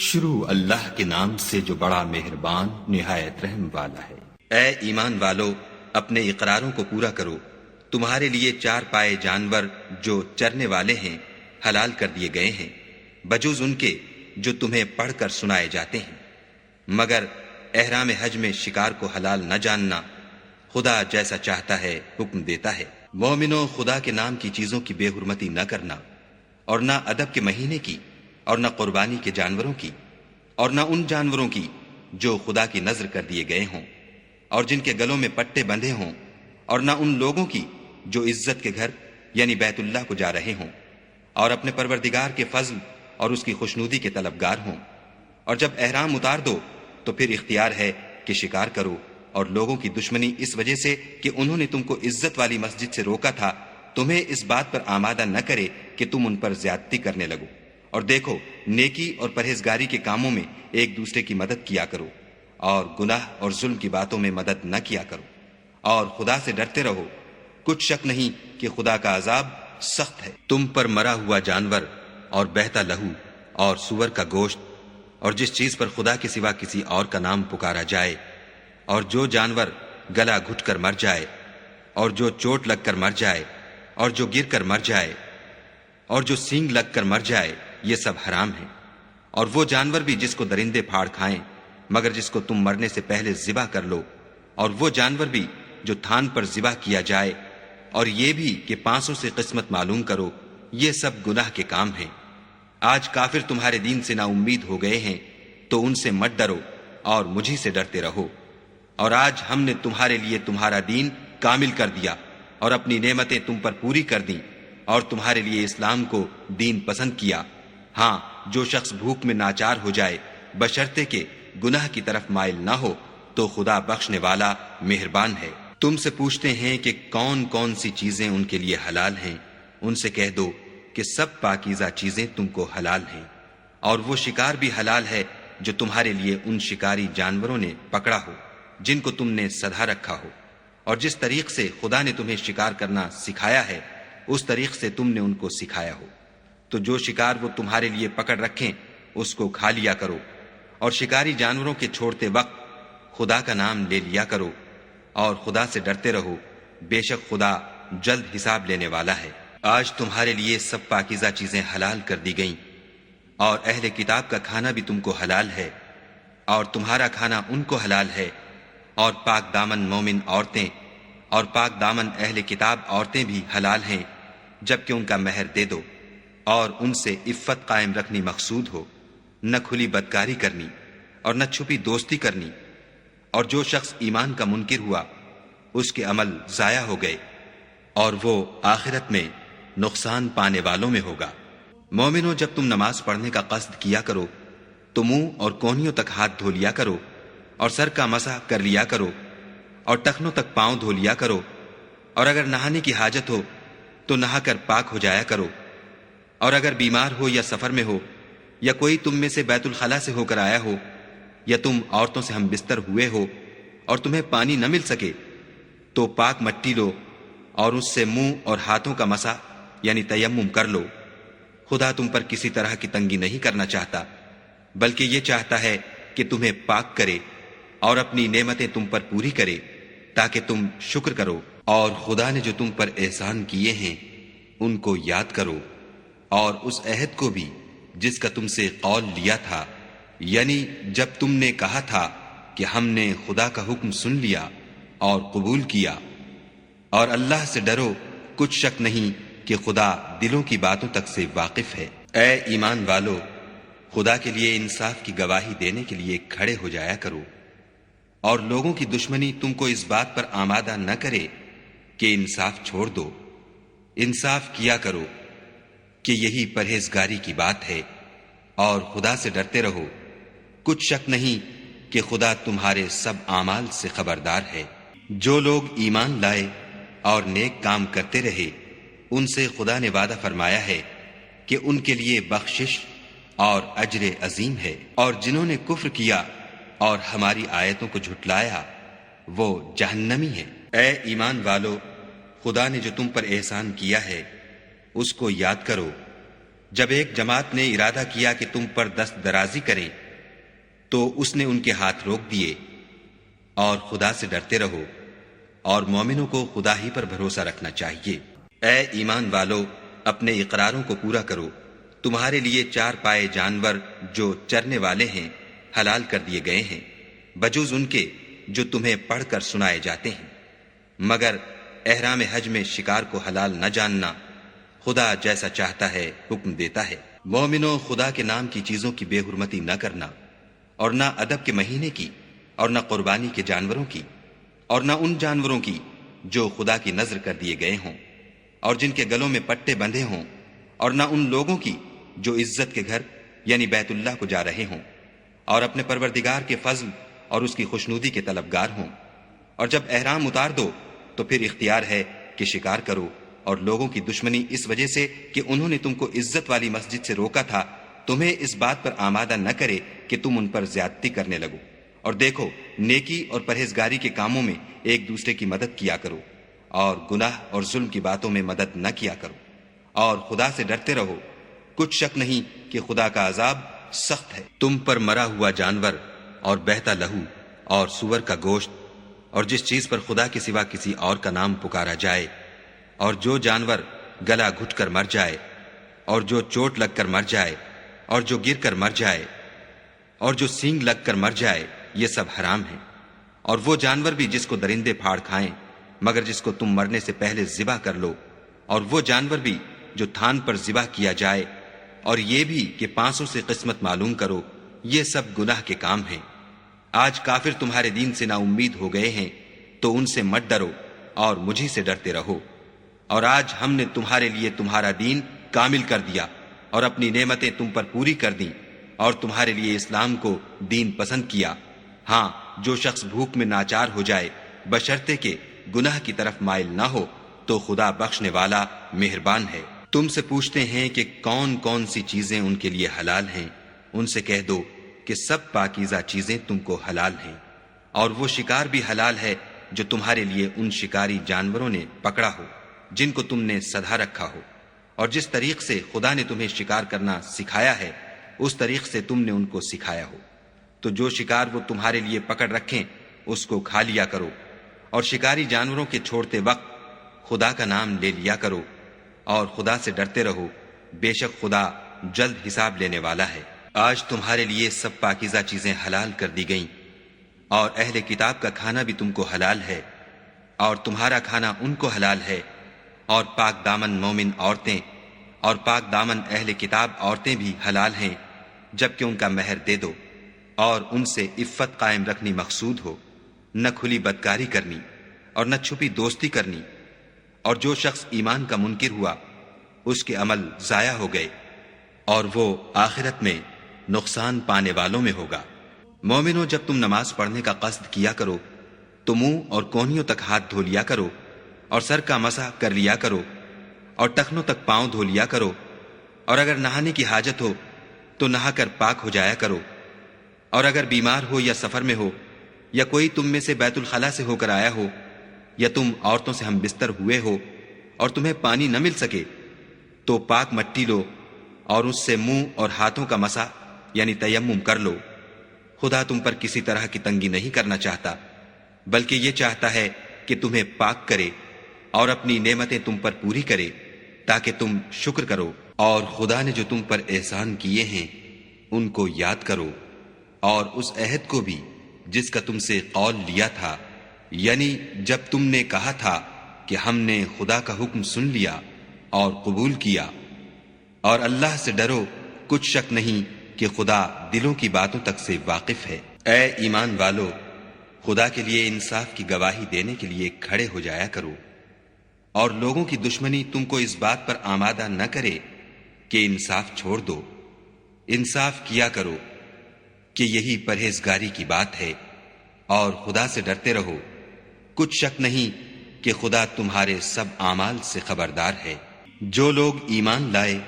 شروع اللہ کے نام سے جو بڑا مہربان نہایت رحم والا ہے۔ اے ایمان والو، اپنے اقراروں کو پورا کرو۔ تمہارے لیے چار پائے جانور جو چرنے والے ہیں حلال کر دیے گئے ہیں، بجوز ان کے جو تمہیں پڑھ کر سنائے جاتے ہیں، مگر احرام حج میں شکار کو حلال نہ جاننا۔ خدا جیسا چاہتا ہے حکم دیتا ہے۔ مومنو، خدا کے نام کی چیزوں کی بے حرمتی نہ کرنا، اور نہ ادب کے مہینے کی، اور نہ قربانی کے جانوروں کی، اور نہ ان جانوروں کی جو خدا کی نذر کر دیے گئے ہوں اور جن کے گلوں میں پٹے بندھے ہوں، اور نہ ان لوگوں کی جو عزت کے گھر یعنی بیت اللہ کو جا رہے ہوں اور اپنے پروردگار کے فضل اور اس کی خوشنودی کے طلبگار ہوں۔ اور جب احرام اتار دو تو پھر اختیار ہے کہ شکار کرو، اور لوگوں کی دشمنی اس وجہ سے کہ انہوں نے تم کو عزت والی مسجد سے روکا تھا، تمہیں اس بات پر آمادہ نہ کرے کہ تم ان پر زیادتی کرنے لگو۔ اور دیکھو، نیکی اور پرہیزگاری کے کاموں میں ایک دوسرے کی مدد کیا کرو، اور گناہ اور ظلم کی باتوں میں مدد نہ کیا کرو، اور خدا سے ڈرتے رہو۔ کچھ شک نہیں کہ خدا کا عذاب سخت ہے۔ تم پر مرا ہوا جانور اور بہتا لہو اور سور کا گوشت اور جس چیز پر خدا کے سوا کسی اور کا نام پکارا جائے، اور جو جانور گلا گھٹ کر مر جائے، اور جو چوٹ لگ کر مر جائے، اور جو گر کر مر جائے، اور جو سینگ لگ کر مر جائے، یہ سب حرام ہیں۔ اور وہ جانور بھی جس کو درندے پھاڑ کھائیں، مگر جس کو تم مرنے سے پہلے ذبح کر لو، اور وہ جانور بھی جو تھان پر ذبح کیا جائے، اور یہ بھی کہ پانسوں سے قسمت معلوم کرو، یہ سب گناہ کے کام ہیں۔ آج کافر تمہارے دین سے نا امید ہو گئے ہیں، تو ان سے مت ڈرو اور مجھی سے ڈرتے رہو۔ اور آج ہم نے تمہارے لیے تمہارا دین کامل کر دیا اور اپنی نعمتیں تم پر پوری کر دیں، اور تمہارے لیے اسلام کو دین پسند کیا۔ ہاں، جو شخص بھوک میں ناچار ہو جائے بشرطے کہ گناہ کی طرف مائل نہ ہو تو خدا بخشنے والا مہربان ہے۔ تم سے پوچھتے ہیں کہ کون کون سی چیزیں ان کے لیے حلال ہیں، ان سے کہہ دو کہ سب پاکیزہ چیزیں تم کو حلال ہیں، اور وہ شکار بھی حلال ہے جو تمہارے لیے ان شکاری جانوروں نے پکڑا ہو جن کو تم نے سدھا رکھا ہو، اور جس طریق سے خدا نے تمہیں شکار کرنا سکھایا ہے اس طریق سے تم نے ان کو سکھایا ہو۔ تو جو شکار وہ تمہارے لیے پکڑ رکھیں اس کو کھا لیا کرو، اور شکاری جانوروں کے چھوڑتے وقت خدا کا نام لے لیا کرو، اور خدا سے ڈرتے رہو، بے شک خدا جلد حساب لینے والا ہے۔ آج تمہارے لیے سب پاکیزہ چیزیں حلال کر دی گئیں، اور اہل کتاب کا کھانا بھی تم کو حلال ہے، اور تمہارا کھانا ان کو حلال ہے، اور پاک دامن مومن عورتیں اور پاک دامن اہل کتاب عورتیں بھی حلال ہیں جبکہ ان کا مہر دے دو، اور ان سے عفت قائم رکھنی مقصود ہو، نہ کھلی بدکاری کرنی اور نہ چھپی دوستی کرنی۔ اور جو شخص ایمان کا منکر ہوا اس کے عمل ضائع ہو گئے، اور وہ آخرت میں نقصان پانے والوں میں ہوگا۔ مومنو، جب تم نماز پڑھنے کا قصد کیا کرو تو منہ اور کونیوں تک ہاتھ دھو لیا کرو، اور سر کا مسح کر لیا کرو، اور ٹخنوں تک پاؤں دھو لیا کرو، اور اگر نہانے کی حاجت ہو تو نہا کر پاک ہو جایا کرو، اور اگر بیمار ہو یا سفر میں ہو، یا کوئی تم میں سے بیت الخلا سے ہو کر آیا ہو، یا تم عورتوں سے ہم بستر ہوئے ہو اور تمہیں پانی نہ مل سکے، تو پاک مٹی لو اور اس سے منہ اور ہاتھوں کا مسح یعنی تیمم کر لو۔ خدا تم پر کسی طرح کی تنگی نہیں کرنا چاہتا، بلکہ یہ چاہتا ہے کہ تمہیں پاک کرے اور اپنی نعمتیں تم پر پوری کرے تاکہ تم شکر کرو۔ اور خدا نے جو تم پر احسان کیے ہیں ان کو یاد کرو، اور اس عہد کو بھی جس کا تم سے قول لیا تھا، یعنی جب تم نے کہا تھا کہ ہم نے خدا کا حکم سن لیا اور قبول کیا۔ اور اللہ سے ڈرو، کچھ شک نہیں کہ خدا دلوں کی باتوں تک سے واقف ہے۔ اے ایمان والو، خدا کے لیے انصاف کی گواہی دینے کے لیے کھڑے ہو جایا کرو، اور لوگوں کی دشمنی تم کو اس بات پر آمادہ نہ کرے کہ انصاف چھوڑ دو۔ انصاف کیا کرو کہ یہی پرہیزگاری کی بات ہے، اور خدا سے ڈرتے رہو۔ کچھ شک نہیں کہ خدا تمہارے سب اعمال سے خبردار ہے۔ جو لوگ ایمان لائے اور نیک کام کرتے رہے ان سے خدا نے وعدہ فرمایا ہے کہ ان کے لیے بخشش اور اجر عظیم ہے، اور جنہوں نے کفر کیا اور ہماری آیتوں کو جھٹلایا وہ جہنمی ہیں۔ اے ایمان والو، خدا نے جو تم پر احسان کیا ہے اس کو یاد کرو، جب ایک جماعت نے ارادہ کیا کہ تم پر دست درازی کریں تو اس نے ان کے ہاتھ روک دیے، اور خدا سے ڈرتے رہو، اور مومنوں کو خدا ہی پر بھروسہ رکھنا چاہیے۔ اے ایمان والو، اپنے اقراروں کو پورا کرو، تمہارے لیے 4 پائے جانور جو چرنے والے ہیں حلال کر دیے گئے ہیں، بجوز ان کے جو تمہیں پڑھ کر سنائے جاتے ہیں، مگر احرام حج میں شکار کو حلال نہ جاننا، خدا جیسا چاہتا ہے حکم دیتا ہے۔ مومنو، خدا کے نام کی چیزوں کی بے حرمتی نہ کرنا، اور نہ ادب کے مہینے کی، اور نہ قربانی کے جانوروں کی، اور نہ ان جانوروں کی جو خدا کی نذر کر دیے گئے ہوں اور جن کے گلوں میں پٹے بندھے ہوں، اور نہ ان لوگوں کی جو عزت کے گھر یعنی بیت اللہ کو جا رہے ہوں اور اپنے پروردگار کے فضل اور اس کی خوشنودی کے طلبگار ہوں۔ اور جب احرام اتار دو تو پھر اختیار ہے کہ شکار کرو، اور لوگوں کی دشمنی اس وجہ سے کہ انہوں نے تم کو عزت والی مسجد سے روکا تھا تمہیں اس بات پر آمادہ نہ کرے کہ تم ان پر زیادتی کرنے لگو۔ اور دیکھو، نیکی اور پرہیزگاری کے کاموں میں ایک دوسرے کی مدد کیا کرو، اور گناہ اور ظلم کی باتوں میں مدد نہ کیا کرو، اور خدا سے ڈرتے رہو، کچھ شک نہیں کہ خدا کا عذاب سخت ہے۔ تم پر مرا ہوا جانور اور بہتا لہو اور سور کا گوشت اور جس چیز پر خدا کے سوا کسی اور کا نام پکارا جائے، اور جو جانور گلا گھٹ کر مر جائے، اور جو چوٹ لگ کر مر جائے، اور جو گر کر مر جائے، اور جو سینگ لگ کر مر جائے، یہ سب حرام ہیں۔ اور وہ جانور بھی جس کو درندے پھاڑ کھائیں مگر جس کو تم مرنے سے پہلے ذبح کر لو، اور وہ جانور بھی جو تھان پر ذبح کیا جائے، اور یہ بھی کہ پانسوں سے قسمت معلوم کرو، یہ سب گناہ کے کام ہیں۔ آج کافر تمہارے دین سے نا امید ہو گئے ہیں تو ان سے مت ڈرو اور مجھے سے ڈرتے رہو۔ اور آج ہم نے تمہارے لیے تمہارا دین کامل کر دیا اور اپنی نعمتیں تم پر پوری کر دیں، اور تمہارے لیے اسلام کو دین پسند کیا۔ ہاں، جو شخص بھوک میں ناچار ہو جائے بشرطے کہ گناہ کی طرف مائل نہ ہو تو خدا بخشنے والا مہربان ہے۔ تم سے پوچھتے ہیں کہ کون کون سی چیزیں ان کے لیے حلال ہیں، ان سے کہہ دو کہ سب پاکیزہ چیزیں تم کو حلال ہیں، اور وہ شکار بھی حلال ہے جو تمہارے لیے ان شکاری جانوروں نے پکڑا ہو جن کو تم نے سدھا رکھا ہو، اور جس طریق سے خدا نے تمہیں شکار کرنا سکھایا ہے اس طریق سے تم نے ان کو سکھایا ہو۔ تو جو شکار وہ تمہارے لیے پکڑ رکھیں اس کو کھا لیا کرو، اور شکاری جانوروں کے چھوڑتے وقت خدا کا نام لے لیا کرو، اور خدا سے ڈرتے رہو، بے شک خدا جلد حساب لینے والا ہے۔ آج تمہارے لیے سب پاکیزہ چیزیں حلال کر دی گئیں، اور اہل کتاب کا کھانا بھی تم کو حلال ہے، اور تمہارا کھانا ان کو حلال ہے، اور پاک دامن مومن عورتیں اور پاک دامن اہل کتاب عورتیں بھی حلال ہیں جبکہ ان کا مہر دے دو، اور ان سے عفت قائم رکھنی مقصود ہو، نہ کھلی بدکاری کرنی اور نہ چھپی دوستی کرنی۔ اور جو شخص ایمان کا منکر ہوا اس کے عمل ضائع ہو گئے، اور وہ آخرت میں نقصان پانے والوں میں ہوگا۔ مومنو، جب تم نماز پڑھنے کا قصد کیا کرو تو منہ اور کونیوں تک ہاتھ دھو لیا کرو، اور سر کا مسح کر لیا کرو، اور ٹخنوں تک پاؤں دھو لیا کرو، اور اگر نہانے کی حاجت ہو تو نہا کر پاک ہو جایا کرو، اور اگر بیمار ہو یا سفر میں ہو یا کوئی تم میں سے بیت الخلا سے ہو کر آیا ہو، یا تم عورتوں سے ہم بستر ہوئے ہو اور تمہیں پانی نہ مل سکے تو پاک مٹی لو اور اس سے منہ اور ہاتھوں کا مسح یعنی تیمم کر لو۔ خدا تم پر کسی طرح کی تنگی نہیں کرنا چاہتا، بلکہ یہ چاہتا ہے کہ تمہیں پاک کرے اور اپنی نعمتیں تم پر پوری کرے تاکہ تم شکر کرو۔ اور خدا نے جو تم پر احسان کیے ہیں ان کو یاد کرو، اور اس عہد کو بھی جس کا تم سے قول لیا تھا، یعنی جب تم نے کہا تھا کہ ہم نے خدا کا حکم سن لیا اور قبول کیا۔ اور اللہ سے ڈرو، کچھ شک نہیں کہ خدا دلوں کی باتوں تک سے واقف ہے۔ اے ایمان والو، خدا کے لیے انصاف کی گواہی دینے کے لیے کھڑے ہو جایا کرو، اور لوگوں کی دشمنی تم کو اس بات پر آمادہ نہ کرے کہ انصاف چھوڑ دو۔ انصاف کیا کرو کہ یہی پرہیزگاری کی بات ہے، اور خدا سے ڈرتے رہو، کچھ شک نہیں کہ خدا تمہارے سب اعمال سے خبردار ہے۔ جو لوگ ایمان لائے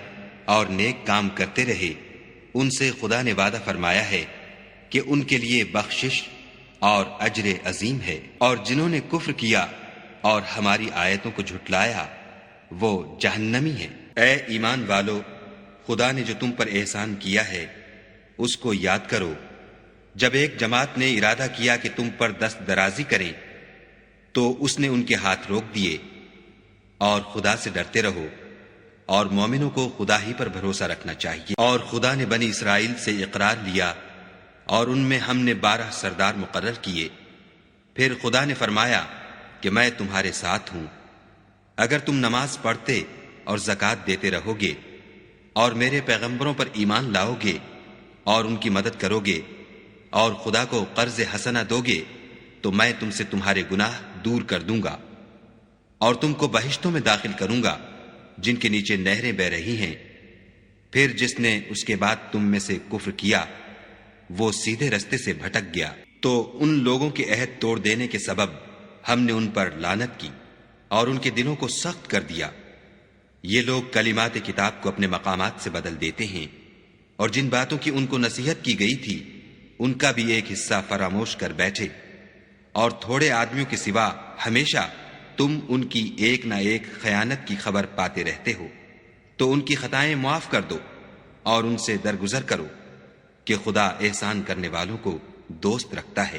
اور نیک کام کرتے رہے ان سے خدا نے وعدہ فرمایا ہے کہ ان کے لیے بخشش اور اجر عظیم ہے، اور جنہوں نے کفر کیا اور ہماری آیتوں کو جھٹلایا وہ جہنمی ہیں۔ اے ایمان والو، خدا نے جو تم پر احسان کیا ہے اس کو یاد کرو۔ جب ایک جماعت نے ارادہ کیا کہ تم پر دست درازی کریں تو اس نے ان کے ہاتھ روک دیے، اور خدا سے ڈرتے رہو، اور مومنوں کو خدا ہی پر بھروسہ رکھنا چاہیے۔ اور خدا نے بنی اسرائیل سے اقرار لیا، اور ان میں ہم نے 12 سردار مقرر کیے۔ پھر خدا نے فرمایا کہ میں تمہارے ساتھ ہوں، اگر تم نماز پڑھتے اور زکوٰۃ دیتے رہو گے اور میرے پیغمبروں پر ایمان لاؤ گے اور ان کی مدد کرو گے اور خدا کو قرض حسنہ دو گے تو میں تم سے تمہارے گناہ دور کر دوں گا اور تم کو بہشتوں میں داخل کروں گا جن کے نیچے نہریں بہ رہی ہیں۔ پھر جس نے اس کے بعد تم میں سے کفر کیا وہ سیدھے رستے سے بھٹک گیا، تو ان لوگوں کے عہد توڑ دینے کے سبب ہم نے ان پر لعنت کی اور ان کے دلوں کو سخت کر دیا۔ یہ لوگ کلمات کتاب کو اپنے مقامات سے بدل دیتے ہیں، اور جن باتوں کی ان کو نصیحت کی گئی تھی ان کا بھی ایک حصہ فراموش کر بیٹھے، اور تھوڑے آدمیوں کے سوا ہمیشہ تم ان کی ایک نہ ایک خیانت کی خبر پاتے رہتے ہو۔ تو ان کی خطائیں معاف کر دو اور ان سے درگزر کرو کہ خدا احسان کرنے والوں کو دوست رکھتا ہے۔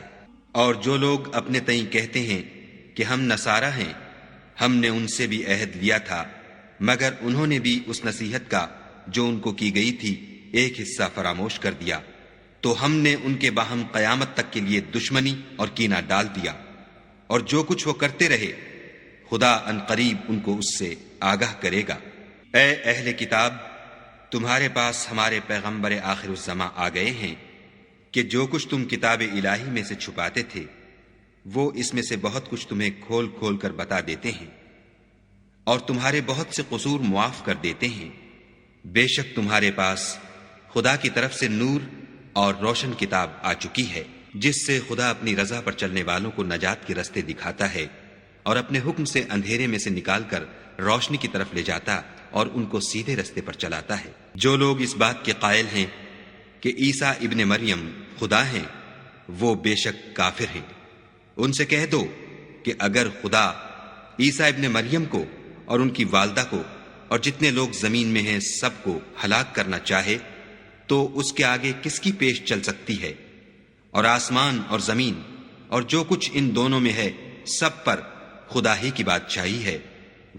اور جو لوگ اپنے تئیں کہتے ہیں کہ ہم نصارہ ہیں، ہم نے ان سے بھی عہد لیا تھا، مگر انہوں نے بھی اس نصیحت کا جو ان کو کی گئی تھی ایک حصہ فراموش کر دیا، تو ہم نے ان کے باہم قیامت تک کے لیے دشمنی اور کینہ ڈال دیا۔ اور جو کچھ وہ کرتے رہے خدا عنقریب ان کو اس سے آگاہ کرے گا۔ اے اہل کتاب، تمہارے پاس ہمارے پیغمبر آخر الزماں آ گئے ہیں کہ جو کچھ تم کتاب الہی میں سے چھپاتے تھے وہ اس میں سے بہت کچھ تمہیں کھول کھول کر بتا دیتے ہیں، اور تمہارے بہت سے قصور معاف کر دیتے ہیں۔ بے شک تمہارے پاس خدا کی طرف سے نور اور روشن کتاب آ چکی ہے، جس سے خدا اپنی رضا پر چلنے والوں کو نجات کے رستے دکھاتا ہے اور اپنے حکم سے اندھیرے میں سے نکال کر روشنی کی طرف لے جاتا اور ان کو سیدھے رستے پر چلاتا ہے۔ جو لوگ اس بات کے قائل ہیں کہ عیسیٰ ابن مریم خدا ہیں وہ بے شک کافر ہیں۔ ان سے کہہ دو کہ اگر خدا عیسیٰ ابن مریم کو اور ان کی والدہ کو اور جتنے لوگ زمین میں ہیں سب کو ہلاک کرنا چاہے تو اس کے آگے کس کی پیش چل سکتی ہے؟ اور آسمان اور زمین اور جو کچھ ان دونوں میں ہے سب پر خدا ہی کی بادشاہی ہے،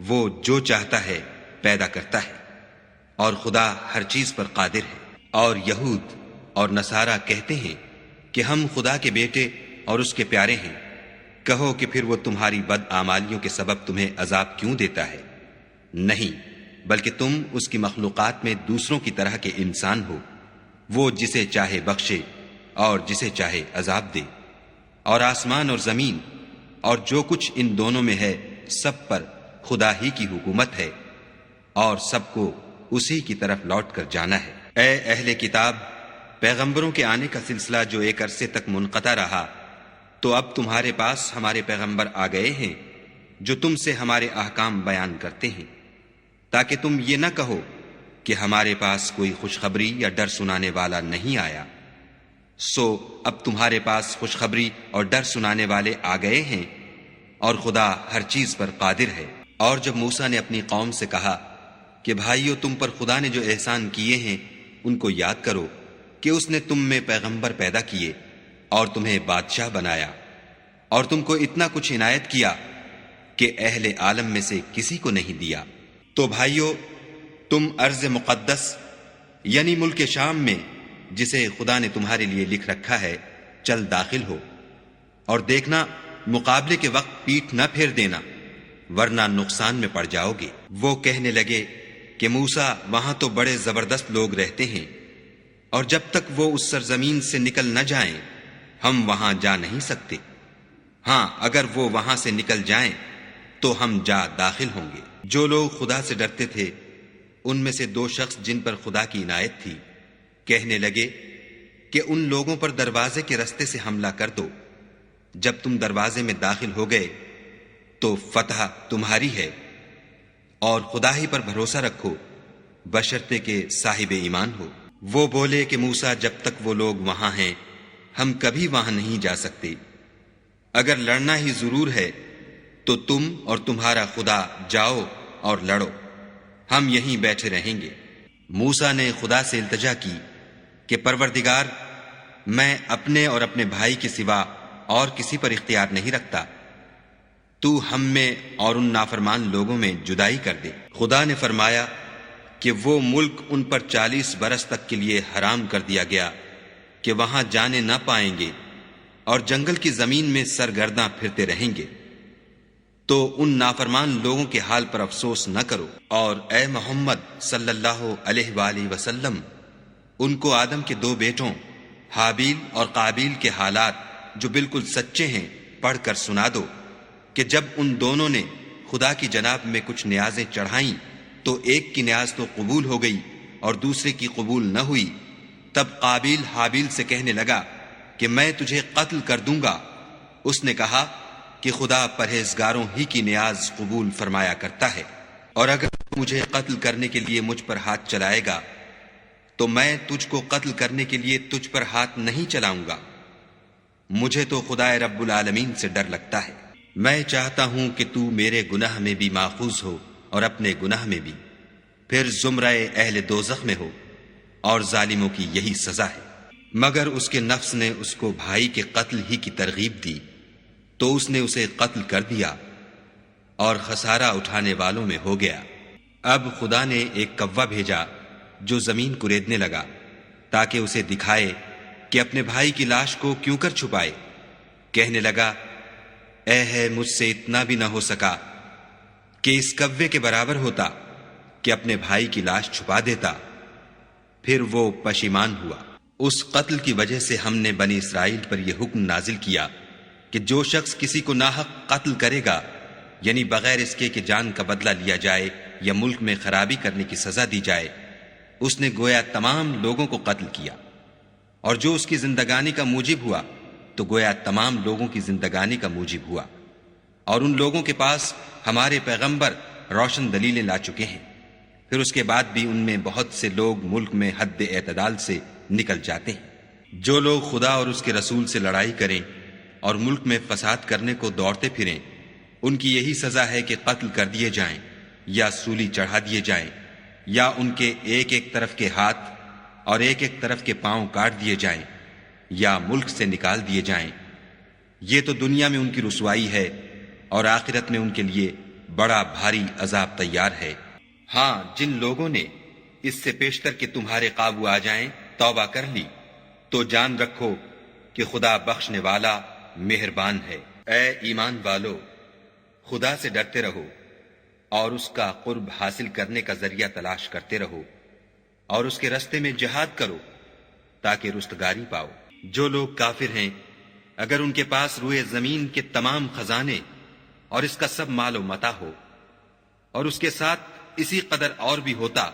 وہ جو چاہتا ہے پیدا کرتا ہے، اور خدا ہر چیز پر قادر ہے۔ اور یہود اور نصارہ کہتے ہیں کہ ہم خدا کے بیٹے اور اس کے پیارے ہیں۔ کہو کہ پھر وہ تمہاری بدعمالیوں کے سبب تمہیں عذاب کیوں دیتا ہے؟ نہیں، بلکہ تم اس کی مخلوقات میں دوسروں کی طرح کے انسان ہو، وہ جسے چاہے بخشے اور جسے چاہے عذاب دے۔ اور آسمان اور زمین اور جو کچھ ان دونوں میں ہے سب پر خدا ہی کی حکومت ہے، اور سب کو اسی کی طرف لوٹ کر جانا ہے۔ اے اہل کتاب، پیغمبروں کے آنے کا سلسلہ جو ایک عرصے تک منقطع رہا، تو اب تمہارے پاس ہمارے پیغمبر آ گئے ہیں جو تم سے ہمارے احکام بیان کرتے ہیں، تاکہ تم یہ نہ کہو کہ ہمارے پاس کوئی خوشخبری یا ڈر سنانے والا نہیں آیا۔ سو اب تمہارے پاس خوشخبری اور ڈر سنانے والے آ گئے ہیں، اور خدا ہر چیز پر قادر ہے۔ اور جب موسیٰ نے اپنی قوم سے کہا کہ بھائیو، تم پر خدا نے جو احسان کیے ہیں ان کو یاد کرو کہ اس نے تم میں پیغمبر پیدا کیے اور تمہیں بادشاہ بنایا، اور تم کو اتنا کچھ عنایت کیا کہ اہل عالم میں سے کسی کو نہیں دیا۔ تو بھائیو، تم ارض مقدس یعنی ملک شام میں جسے خدا نے تمہارے لیے لکھ رکھا ہے چل داخل ہو، اور دیکھنا مقابلے کے وقت پیٹھ نہ پھیر دینا ورنہ نقصان میں پڑ جاؤ گے۔ وہ کہنے لگے کہ موسیٰ، وہاں تو بڑے زبردست لوگ رہتے ہیں، اور جب تک وہ اس سرزمین سے نکل نہ جائیں ہم وہاں جا نہیں سکتے۔ ہاں، اگر وہ وہاں سے نکل جائیں تو ہم جا داخل ہوں گے۔ جو لوگ خدا سے ڈرتے تھے ان میں سے 2 شخص جن پر خدا کی عنایت تھی کہنے لگے کہ ان لوگوں پر دروازے کے رستے سے حملہ کر دو۔ جب تم دروازے میں داخل ہو گئے تو فتح تمہاری ہے، اور خدا ہی پر بھروسہ رکھو بشرطے کہ صاحب ایمان ہو۔ وہ بولے کہ موسیٰ، جب تک وہ لوگ وہاں ہیں ہم کبھی وہاں نہیں جا سکتے۔ اگر لڑنا ہی ضرور ہے تو تم اور تمہارا خدا جاؤ اور لڑو، ہم یہیں بیٹھے رہیں گے۔ موسیٰ نے خدا سے التجا کی کہ پروردگار، میں اپنے اور اپنے بھائی کے سوا اور کسی پر اختیار نہیں رکھتا، تو ہم میں اور ان نافرمان لوگوں میں جدائی کر دے۔ خدا نے فرمایا کہ وہ ملک ان پر 40 برس تک کے لیے حرام کر دیا گیا کہ وہاں جانے نہ پائیں گے، اور جنگل کی زمین میں سرگرداں پھرتے رہیں گے۔ تو ان نافرمان لوگوں کے حال پر افسوس نہ کرو، اور اے محمد صلی اللہ علیہ وآلہ وسلم ان کو آدم کے 2 بیٹوں حابیل اور قابیل کے حالات جو بالکل سچے ہیں پڑھ کر سنا دو کہ جب ان دونوں نے خدا کی جناب میں کچھ نیازیں چڑھائیں تو ایک کی نیاز تو قبول ہو گئی اور دوسرے کی قبول نہ ہوئی۔ تب قابیل حابیل سے کہنے لگا کہ میں تجھے قتل کر دوں گا۔ اس نے کہا کہ خدا پرہیزگاروں ہی کی نیاز قبول فرمایا کرتا ہے، اور اگر تو مجھے قتل کرنے کے لیے مجھ پر ہاتھ چلائے گا تو میں تجھ کو قتل کرنے کے لیے تجھ پر ہاتھ نہیں چلاؤں گا۔ مجھے تو خدا رب العالمین سے ڈر لگتا ہے۔ میں چاہتا ہوں کہ تو میرے گناہ میں بھی ماخوذ ہو اور اپنے گناہ میں بھی، پھر زمرہ اہل دوزخ میں ہو، اور ظالموں کی یہی سزا ہے۔ مگر اس کے نفس نے اس کو بھائی کے قتل ہی کی ترغیب دی تو اس نے اسے قتل کر دیا اور خسارہ اٹھانے والوں میں ہو گیا۔ اب خدا نے ایک کوا بھیجا جو زمین کریدنے لگا تاکہ اسے دکھائے کہ اپنے بھائی کی لاش کو کیوں کر چھپائے۔ کہنے لگا، اے ہے مجھ سے اتنا بھی نہ ہو سکا کہ اس کوے کے برابر ہوتا کہ اپنے بھائی کی لاش چھپا دیتا۔ پھر وہ پشیمان ہوا۔ اس قتل کی وجہ سے ہم نے بنی اسرائیل پر یہ حکم نازل کیا کہ جو شخص کسی کو ناحق قتل کرے گا، یعنی بغیر اس کے کہ جان کا بدلہ لیا جائے یا ملک میں خرابی کرنے کی سزا دی جائے، اس نے گویا تمام لوگوں کو قتل کیا، اور جو اس کی زندگانی کا موجب ہوا تو گویا تمام لوگوں کی زندگانی کا موجب ہوا۔ اور ان لوگوں کے پاس ہمارے پیغمبر روشن دلیلیں لا چکے ہیں، پھر اس کے بعد بھی ان میں بہت سے لوگ ملک میں حد اعتدال سے نکل جاتے ہیں۔ جو لوگ خدا اور اس کے رسول سے لڑائی کریں اور ملک میں فساد کرنے کو دوڑتے پھریں، ان کی یہی سزا ہے کہ قتل کر دیے جائیں یا سولی چڑھا دیے جائیں، یا ان کے ایک ایک طرف کے ہاتھ اور ایک ایک طرف کے پاؤں کاٹ دیے جائیں، یا ملک سے نکال دیے جائیں۔ یہ تو دنیا میں ان کی رسوائی ہے، اور آخرت میں ان کے لیے بڑا بھاری عذاب تیار ہے۔ ہاں، جن لوگوں نے اس سے پیشتر کہ تمہارے قابو آ جائیں توبہ کر لی تو جان رکھو کہ خدا بخشنے والا مہربان ہے۔ اے ایمان والو، خدا سے ڈرتے رہو اور اس کا قرب حاصل کرنے کا ذریعہ تلاش کرتے رہو، اور اس کے رستے میں جہاد کرو تاکہ رستگاری پاؤ۔ جو لوگ کافر ہیں، اگر ان کے پاس روئے زمین کے تمام خزانے اور اس کا سب مال و متاع ہو، اور اس کے ساتھ اسی قدر اور بھی ہوتا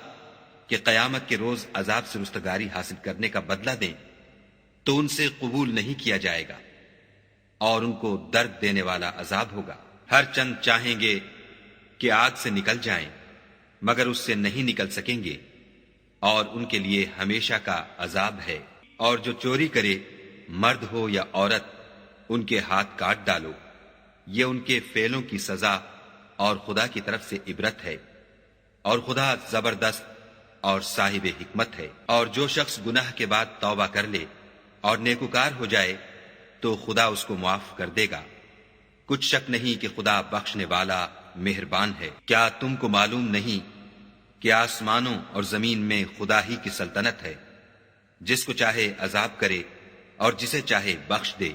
کہ قیامت کے روز عذاب سے رستگاری حاصل کرنے کا بدلہ دیں، تو ان سے قبول نہیں کیا جائے گا، اور ان کو درد دینے والا عذاب ہوگا۔ ہر چند چاہیں گے کہ آگ سے نکل جائیں، مگر اس سے نہیں نکل سکیں گے، اور ان کے لیے ہمیشہ کا عذاب ہے۔ اور جو چوری کرے، مرد ہو یا عورت، ان کے ہاتھ کاٹ ڈالو، یہ ان کے فعلوں کی سزا اور خدا کی طرف سے عبرت ہے، اور خدا زبردست اور صاحب حکمت ہے۔ اور جو شخص گناہ کے بعد توبہ کر لے اور نیکوکار ہو جائے تو خدا اس کو معاف کر دے گا۔ کچھ شک نہیں کہ خدا بخشنے والا مہربان ہے۔ کیا تم کو معلوم نہیں کہ آسمانوں اور زمین میں خدا ہی کی سلطنت ہے، جس کو چاہے عذاب کرے اور جسے چاہے بخش دے،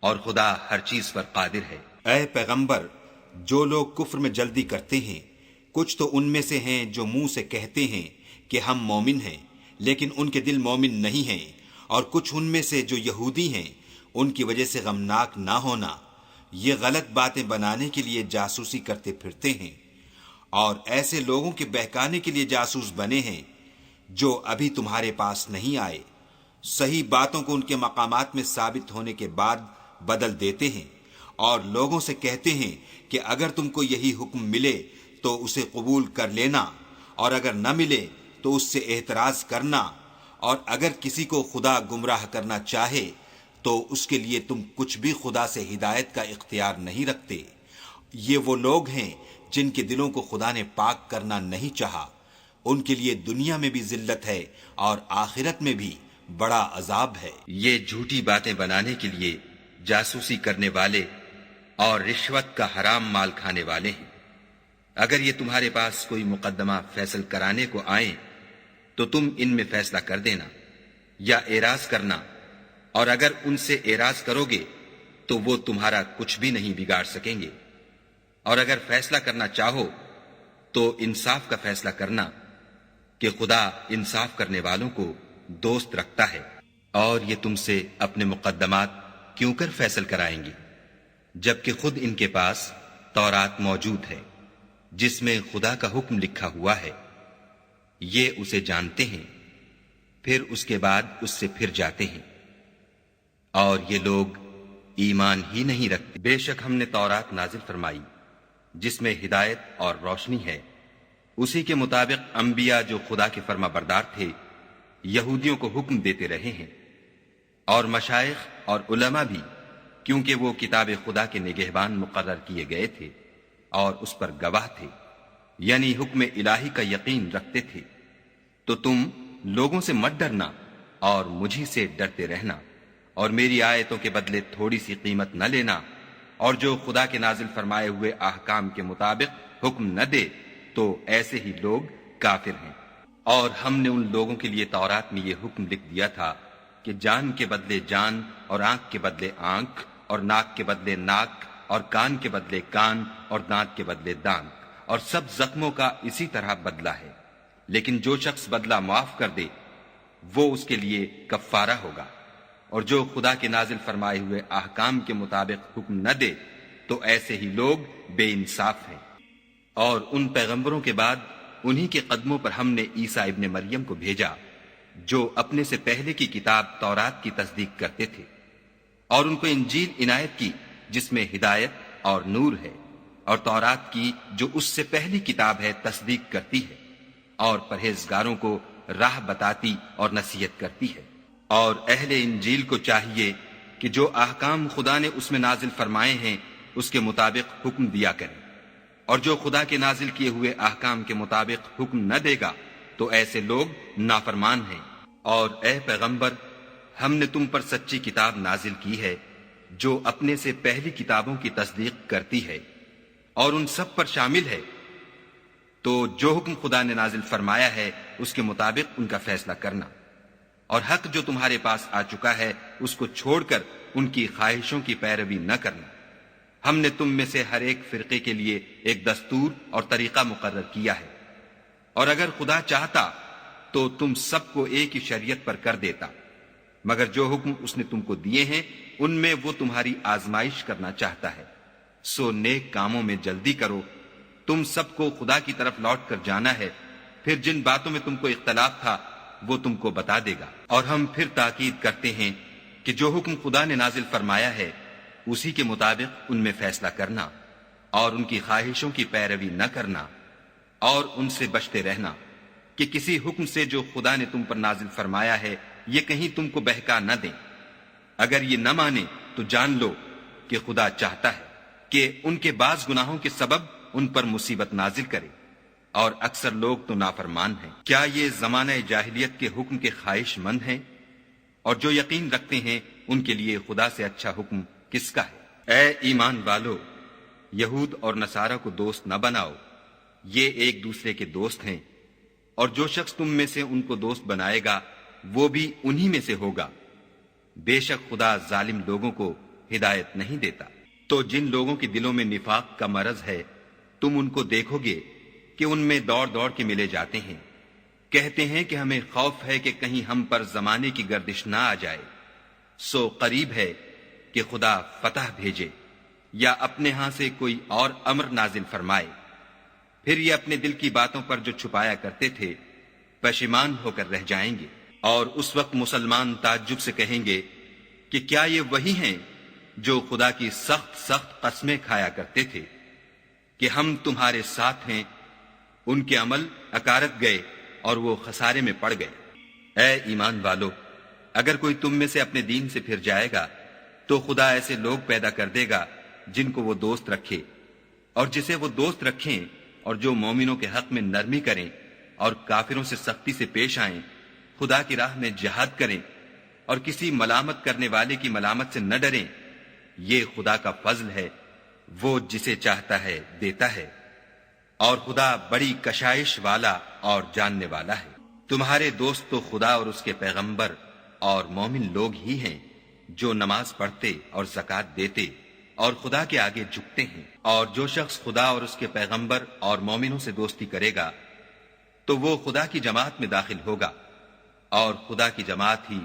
اور خدا ہر چیز پر قادر ہے۔ اے پیغمبر، جو لوگ کفر میں جلدی کرتے ہیں، کچھ تو ان میں سے ہیں جو منہ سے کہتے ہیں کہ ہم مومن ہیں، لیکن ان کے دل مومن نہیں ہیں، اور کچھ ان میں سے جو یہودی ہیں، ان کی وجہ سے غمناک نہ ہونا، یہ غلط باتیں بنانے کے لیے جاسوسی کرتے پھرتے ہیں، اور ایسے لوگوں کے بہکانے کے لیے جاسوس بنے ہیں جو ابھی تمہارے پاس نہیں آئے، صحیح باتوں کو ان کے مقامات میں ثابت ہونے کے بعد بدل دیتے ہیں، اور لوگوں سے کہتے ہیں کہ اگر تم کو یہی حکم ملے تو اسے قبول کر لینا، اور اگر نہ ملے تو اس سے اعتراض کرنا، اور اگر کسی کو خدا گمراہ کرنا چاہے تو اس کے لیے تم کچھ بھی خدا سے ہدایت کا اختیار نہیں رکھتے۔ یہ وہ لوگ ہیں جن کے دلوں کو خدا نے پاک کرنا نہیں چاہا، ان کے لیے دنیا میں بھی ذلت ہے اور آخرت میں بھی بڑا عذاب ہے۔ یہ جھوٹی باتیں بنانے کے لیے جاسوسی کرنے والے اور رشوت کا حرام مال کھانے والے ہیں۔ اگر یہ تمہارے پاس کوئی مقدمہ فیصل کرانے کو آئیں تو تم ان میں فیصلہ کر دینا یا اعراض کرنا، اور اگر ان سے اعراض کرو گے تو وہ تمہارا کچھ بھی نہیں بگاڑ سکیں گے، اور اگر فیصلہ کرنا چاہو تو انصاف کا فیصلہ کرنا کہ خدا انصاف کرنے والوں کو دوست رکھتا ہے۔ اور یہ تم سے اپنے مقدمات کیوں کر فیصل کرائیں گے جبکہ خود ان کے پاس تورات موجود ہے جس میں خدا کا حکم لکھا ہوا ہے۔ یہ اسے جانتے ہیں، پھر اس کے بعد اس سے پھر جاتے ہیں، اور یہ لوگ ایمان ہی نہیں رکھتے۔ بے شک ہم نے تورات نازل فرمائی جس میں ہدایت اور روشنی ہے، اسی کے مطابق انبیاء جو خدا کے فرما بردار تھے یہودیوں کو حکم دیتے رہے ہیں، اور مشائخ اور علماء بھی، کیونکہ وہ کتاب خدا کے نگہبان مقرر کیے گئے تھے اور اس پر گواہ تھے، یعنی حکم الہی کا یقین رکھتے تھے۔ تو تم لوگوں سے مت ڈرنا اور مجھی سے ڈرتے رہنا، اور میری آیتوں کے بدلے تھوڑی سی قیمت نہ لینا، اور جو خدا کے نازل فرمائے ہوئے احکام کے مطابق حکم نہ دے تو ایسے ہی لوگ کافر ہیں۔ اور ہم نے ان لوگوں کے لیے تورات میں یہ حکم لکھ دیا تھا کہ جان کے بدلے جان، اور آنکھ کے بدلے آنکھ، اور ناک کے بدلے ناک، اور کان کے بدلے کان، اور دانت کے بدلے دانت، اور سب زخموں کا اسی طرح بدلہ ہے۔ لیکن جو شخص بدلہ معاف کر دے وہ اس کے لیے کفارہ ہوگا، اور جو خدا کے نازل فرمائے ہوئے احکام کے مطابق حکم نہ دے تو ایسے ہی لوگ بے انصاف ہیں۔ اور ان پیغمبروں کے بعد انہی کے قدموں پر ہم نے عیسیٰ ابن مریم کو بھیجا جو اپنے سے پہلے کی کتاب تورات کی تصدیق کرتے تھے، اور ان کو انجیل عنایت کی جس میں ہدایت اور نور ہے، اور تورات کی جو اس سے پہلی کتاب ہے تصدیق کرتی ہے، اور پرہیزگاروں کو راہ بتاتی اور نصیحت کرتی ہے۔ اور اہل انجیل کو چاہیے کہ جو احکام خدا نے اس میں نازل فرمائے ہیں اس کے مطابق حکم دیا کریں، اور جو خدا کے نازل کیے ہوئے احکام کے مطابق حکم نہ دے گا تو ایسے لوگ نافرمان ہیں۔ اور اے پیغمبر، ہم نے تم پر سچی کتاب نازل کی ہے جو اپنے سے پہلی کتابوں کی تصدیق کرتی ہے اور ان سب پر شامل ہے، تو جو حکم خدا نے نازل فرمایا ہے اس کے مطابق ان کا فیصلہ کرنا، اور حق جو تمہارے پاس آ چکا ہے اس کو چھوڑ کر ان کی خواہشوں کی پیروی نہ کرنا۔ ہم نے تم میں سے ہر ایک فرقے کے لیے ایک دستور اور طریقہ مقرر کیا ہے، اور اگر خدا چاہتا تو تم سب کو ایک ہی شریعت پر کر دیتا، مگر جو حکم اس نے تم کو دیے ہیں ان میں وہ تمہاری آزمائش کرنا چاہتا ہے۔ سو نیک کاموں میں جلدی کرو، تم سب کو خدا کی طرف لوٹ کر جانا ہے، پھر جن باتوں میں تم کو اختلاف تھا وہ تم کو بتا دے گا۔ اور ہم پھر تاکید کرتے ہیں کہ جو حکم خدا نے نازل فرمایا ہے اسی کے مطابق ان میں فیصلہ کرنا، اور ان کی خواہشوں کی پیروی نہ کرنا، اور ان سے بچتے رہنا کہ کسی حکم سے جو خدا نے تم پر نازل فرمایا ہے یہ کہیں تم کو بہکا نہ دیں۔ اگر یہ نہ مانے تو جان لو کہ خدا چاہتا ہے کہ ان کے بعض گناہوں کے سبب ان پر مصیبت نازل کرے، اور اکثر لوگ تو نافرمان ہیں۔ کیا یہ زمانہ جاہلیت کے حکم کے خواہش مند ہیں؟ اور جو یقین رکھتے ہیں ان کے لیے خدا سے اچھا حکم کس کا ہے؟ اے ایمان والو، یہود اور نصارہ کو دوست نہ بناؤ، یہ ایک دوسرے کے دوست ہیں، اور جو شخص تم میں سے ان کو دوست بنائے گا وہ بھی انہی میں سے ہوگا۔ بے شک خدا ظالم لوگوں کو ہدایت نہیں دیتا۔ تو جن لوگوں کے دلوں میں نفاق کا مرض ہے تم ان کو دیکھو گے کہ ان میں دوڑ دوڑ کے ملے جاتے ہیں، کہتے ہیں کہ ہمیں خوف ہے کہ کہیں ہم پر زمانے کی گردش نہ آ جائے۔ سو قریب ہے کہ خدا فتح بھیجے یا اپنے ہاں سے کوئی اور امر نازل فرمائے، پھر یہ اپنے دل کی باتوں پر جو چھپایا کرتے تھے پشیمان ہو کر رہ جائیں گے۔ اور اس وقت مسلمان تعجب سے کہیں گے کہ کیا یہ وہی ہیں جو خدا کی سخت سخت قسمیں کھایا کرتے تھے کہ ہم تمہارے ساتھ ہیں؟ ان کے عمل اکارت گئے اور وہ خسارے میں پڑ گئے۔ اے ایمان والو، اگر کوئی تم میں سے اپنے دین سے پھر جائے گا تو خدا ایسے لوگ پیدا کر دے گا جن کو وہ دوست رکھے، اور جسے وہ دوست رکھیں، اور جو مومنوں کے حق میں نرمی کریں اور کافروں سے سختی سے پیش آئیں، خدا کی راہ میں جہاد کریں اور کسی ملامت کرنے والے کی ملامت سے نہ ڈریں، یہ خدا کا فضل ہے، وہ جسے چاہتا ہے دیتا ہے، اور خدا بڑی کشائش والا اور جاننے والا ہے۔ تمہارے دوست تو خدا اور اس کے پیغمبر اور مومن لوگ ہی ہیں جو نماز پڑھتے اور زکوٰۃ دیتے اور خدا کے آگے جھکتے ہیں، اور جو شخص خدا اور اس کے پیغمبر اور مومنوں سے دوستی کرے گا تو وہ خدا کی جماعت میں داخل ہوگا، اور خدا کی جماعت ہی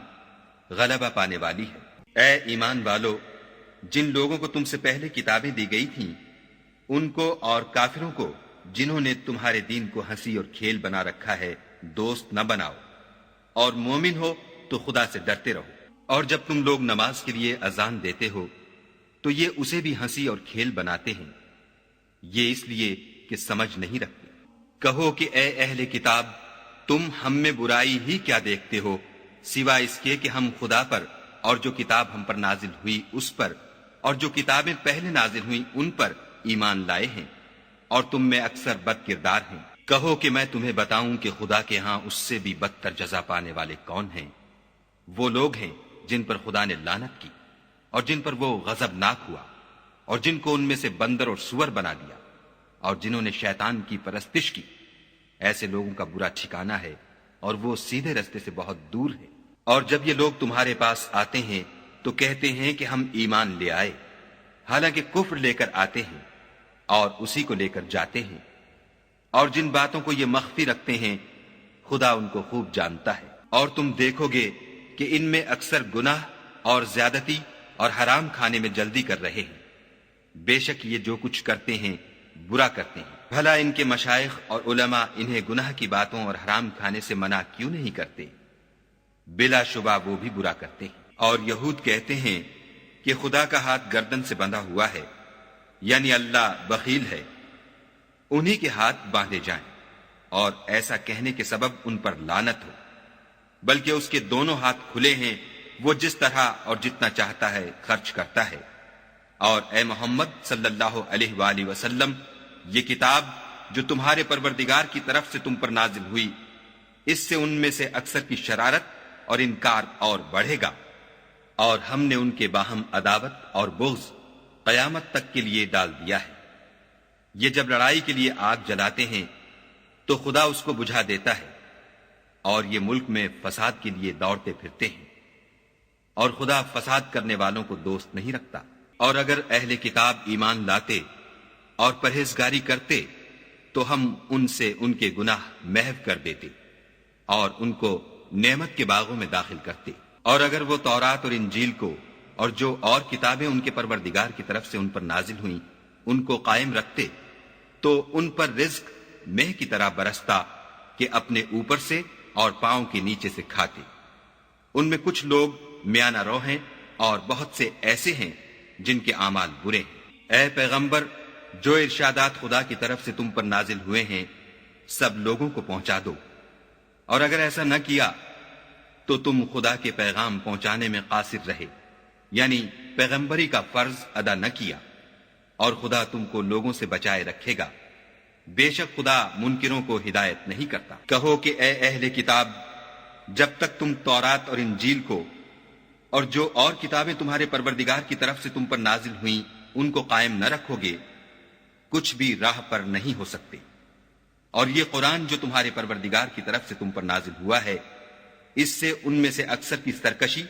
غلبہ پانے والی ہے۔ اے ایمان والو، جن لوگوں کو تم سے پہلے کتابیں دی گئی تھیں ان کو اور کافروں کو جنہوں نے تمہارے دین کو ہنسی اور کھیل بنا رکھا ہے دوست نہ بناؤ، اور مومن ہو تو خدا سے ڈرتے رہو۔ اور جب تم لوگ نماز کے لیے اذان دیتے ہو تو یہ اسے بھی ہنسی اور کھیل بناتے ہیں، یہ اس لیے کہ سمجھ نہیں رکھتے۔ کہو کہ اے اہل کتاب، تم ہم میں برائی ہی کیا دیکھتے ہو سوائے اس کے کہ ہم خدا پر اور جو کتاب ہم پر نازل ہوئی اس پر اور جو کتابیں پہلے نازل ہوئیں ان پر ایمان لائے ہیں، اور تم میں اکثر بد کردار ہیں۔ کہو کہ میں تمہیں بتاؤں کہ خدا کے ہاں اس سے بھی بدتر جزا پانے والے کون ہیں؟ وہ لوگ ہیں جن پر خدا نے لعنت کی اور جن پر وہ غضبناک ہوا، اور جن کو ان میں سے بندر اور سور بنا دیا، اور جنہوں نے شیطان کی پرستش کی۔ ایسے لوگوں کا برا ٹھکانہ ہے اور وہ سیدھے رستے سے بہت دور ہے۔ اور جب یہ لوگ تمہارے پاس آتے ہیں تو کہتے ہیں کہ ہم ایمان لے آئے، حالانکہ کفر لے کر آتے ہیں اور اسی کو لے کر جاتے ہیں، اور جن باتوں کو یہ مخفی رکھتے ہیں خدا ان کو خوب جانتا ہے۔ اور تم دیکھو گے کہ ان میں اکثر گناہ اور زیادتی اور حرام کھانے میں جلدی کر رہے ہیں، بے شک یہ جو کچھ کرتے ہیں برا کرتے ہیں۔ بھلا ان کے مشائخ اور علماء انہیں گناہ کی باتوں اور حرام کھانے سے منع کیوں نہیں کرتے؟ بلا شبہ وہ بھی برا کرتے ہیں۔ اور یہود کہتے ہیں کہ خدا کا ہاتھ گردن سے بندھا ہوا ہے، یعنی اللہ بخیل ہے، انہی کے ہاتھ باندھے جائیں، اور ایسا کہنے کے سبب ان پر لعنت ہو، بلکہ اس کے دونوں ہاتھ کھلے ہیں، وہ جس طرح اور جتنا چاہتا ہے خرچ کرتا ہے۔ اور اے محمد صلی اللہ علیہ وآلہ وسلم، یہ کتاب جو تمہارے پروردگار کی طرف سے تم پر نازل ہوئی، اس سے ان میں سے اکثر کی شرارت اور انکار اور بڑھے گا، اور ہم نے ان کے باہم عداوت اور بغض قیامت تک کے لیے ڈال دیا ہے۔ یہ جب لڑائی کے لیے آگ جلاتے ہیں تو خدا اس کو بجھا دیتا ہے، اور یہ ملک میں فساد کے لیے دوڑتے پھرتے ہیں، اور خدا فساد کرنے والوں کو دوست نہیں رکھتا۔ اور اگر اہل کتاب ایمان لاتے اور پرہیزگاری کرتے تو ہم ان سے ان کے گناہ محو کر دیتے اور ان کو نعمت کے باغوں میں داخل کرتے۔ اور اگر وہ تورات اور انجیل کو اور جو اور کتابیں ان کے پروردگار کی طرف سے ان پر نازل ہوئیں ان کو قائم رکھتے تو ان پر رزق مہ کی طرح برستا کہ اپنے اوپر سے اور پاؤں کے نیچے سے کھاتے۔ ان میں کچھ لوگ میانہ رو ہیں اور بہت سے ایسے ہیں جن کے اعمال برے ہیں۔ اے پیغمبر، جو ارشادات خدا کی طرف سے تم پر نازل ہوئے ہیں سب لوگوں کو پہنچا دو، اور اگر ایسا نہ کیا تو تم خدا کے پیغام پہنچانے میں قاصر رہے، یعنی پیغمبری کا فرض ادا نہ کیا، اور خدا تم کو لوگوں سے بچائے رکھے گا، بے شک خدا منکروں کو ہدایت نہیں کرتا۔ کہو کہ اے اہل کتاب، جب تک تم تورات اور انجیل کو اور جو اور کتابیں تمہارے پروردگار کی طرف سے تم پر نازل ہوئیں ان کو قائم نہ رکھو گے کچھ بھی راہ پر نہیں ہو سکتے۔ اور یہ قرآن جو تمہارے پروردگار کی طرف سے تم پر نازل ہوا ہے، اس سے ان میں سے اکثر کی سرکشی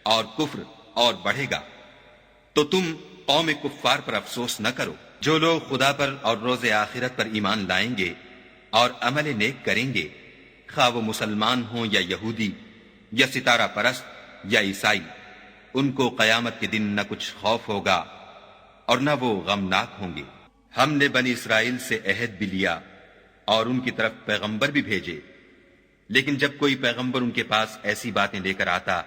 اور کفر اور بڑھے گا، تو تم قوم کفار پر افسوس نہ کرو۔ جو لوگ خدا پر اور روز آخرت پر ایمان لائیں گے اور عمل نیک کریں گے، خواہ وہ مسلمان ہوں یا یہودی یا ستارہ پرست یا عیسائی، ان کو قیامت کے دن نہ کچھ خوف ہوگا اور نہ وہ غمناک ہوں گے۔ ہم نے بنی اسرائیل سے عہد بھی لیا اور ان کی طرف پیغمبر بھی بھیجے، لیکن جب کوئی پیغمبر ان کے پاس ایسی باتیں لے کر آتا